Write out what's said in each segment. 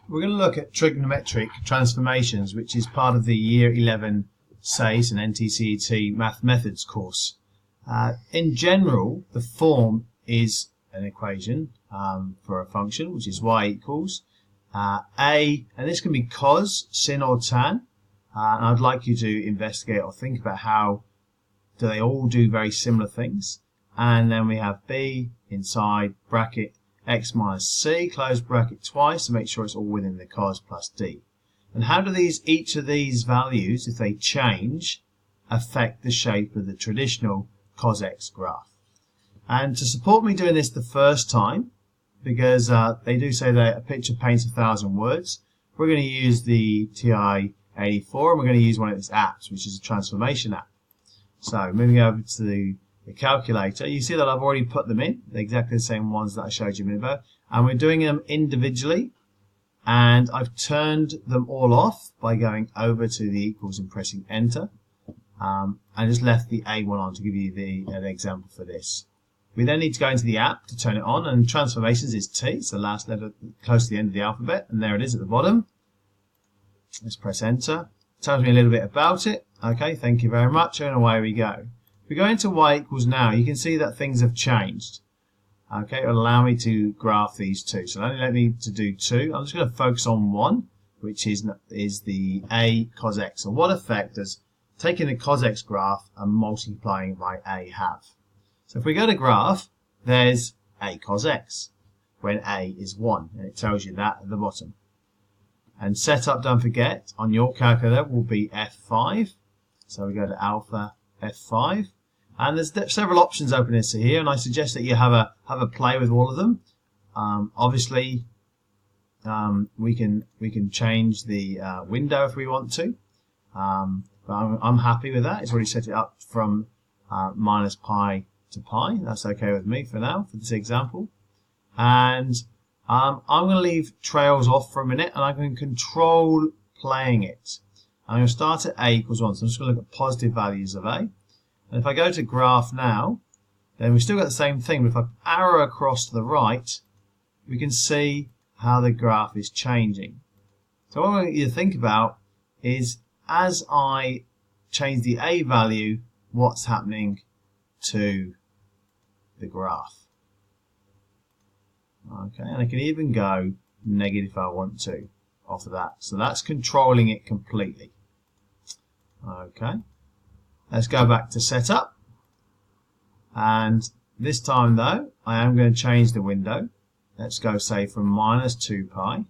We're going to look at trigonometric transformations, which is part of the Year 11 SACE and NTCET Math Methods course. In general, the form is an equation for a function, which is y equals a, and this can be cos, sin or tan. And I'd like you to investigate or think about how do they all do very similar things. And then we have b inside bracket x minus c, close bracket twice to make sure it's all within the cos plus d. And how do each of these values, if they change, affect the shape of the traditional cos x graph? And to support me doing this the first time, because they do say that a picture paints 1,000 words, we're going to use the TI84 and we're going to use one of its apps, which is a transformation app. So moving over to the calculator, you see that I've already put them in, exactly the same ones that I showed you a minute ago, and we're doing them individually, and I've turned them all off by going over to the equals and pressing enter. I just left the A1 on to give you an example for this. We then need to go into the app to turn it on, and transformations is T, it's the last letter close to the end of the alphabet, and there it is at the bottom. Let's press enter. It tells me a little bit about it. Okay, thank you very much, and away we go. If we go into y equals now, you can see that things have changed. Okay, it will allow me to graph these two. So only let me to do two. I'm just going to focus on one, which is the a cos x. So what effect does taking the cos x graph and multiplying it by a have? So if we go to graph, there's a cos x when a is 1, and it tells you that at the bottom. And setup, don't forget, on your calculator will be F5. So we go to alpha F5. And there's several options open here, and I suggest that you have a play with all of them. Obviously, we can change the window if we want to, but I'm happy with that. It's already set it up from minus pi to pi. That's okay with me for now for this example. And I'm going to leave trails off for a minute, and I can control playing it. I'm going to start at a equals 1, so I'm just going to look at positive values of a. And if I go to graph now, then we've still got the same thing, but if I arrow across to the right, we can see how the graph is changing. So what I want you to think about is, as I change the a value, what's happening to the graph. Okay, and I can even go negative if I want to off of that. So that's controlling it completely. Okay. Let's go back to setup, and this time though I am going to change the window. Let's go say from minus 2 pi,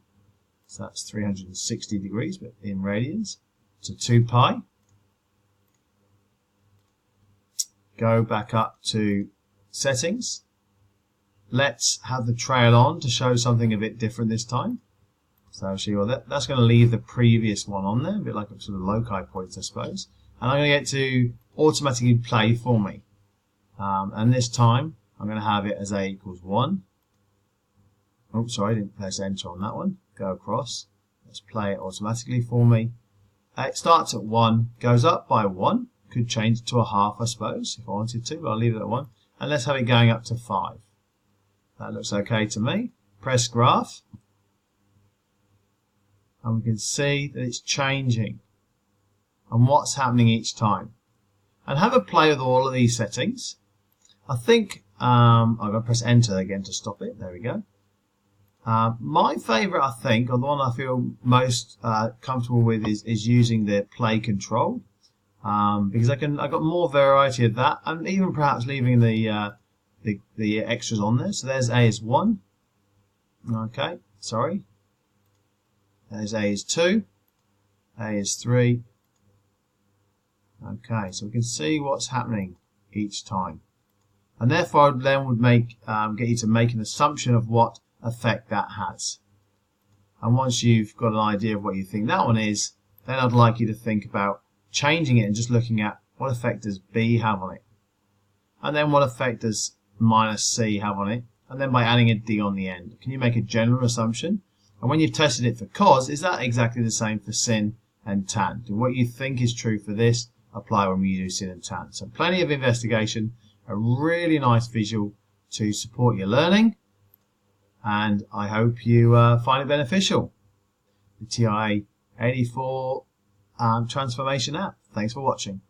so that's 360 degrees but in radians, to 2 pi. Go back up to settings. Let's have the trail on to show something a bit different this time. So I'll show you that's going to leave the previous one on there, a bit like a sort of loci points, I suppose. And I'm going to get to automatically play for me. And this time, I'm going to have it as a equals 1. Oh, sorry, I didn't press enter on that one. Go across. Let's play it automatically for me. It starts at 1, goes up by 1. Could change it to a half, I suppose, if I wanted to, but I'll leave it at 1. And let's have it going up to 5. That looks okay to me. Press graph. And we can see that it's changing and what's happening each time. And have a play with all of these settings. I think I'm going to press enter again to stop it. There we go. My favourite, I think, or the one I feel most comfortable with, is using the play control, because I've got more variety of that, and even perhaps leaving the extras on there. So there's a is 1. Okay, sorry. There's a is 2. A is 3. Okay, so we can see what's happening each time, and therefore then would get you to make an assumption of what effect that has. And once you've got an idea of what you think that one is, then I'd like you to think about changing it and just looking at what effect does B have on it, and then what effect does minus C have on it, and then by adding a D on the end, can you make a general assumption? And when you've tested it for cos, is that exactly the same for sin and tan? Do what you think is true for this apply when we do sin and tan? So plenty of investigation, a really nice visual to support your learning, and I hope you find it beneficial. the TI84 transformation app. Thanks for watching.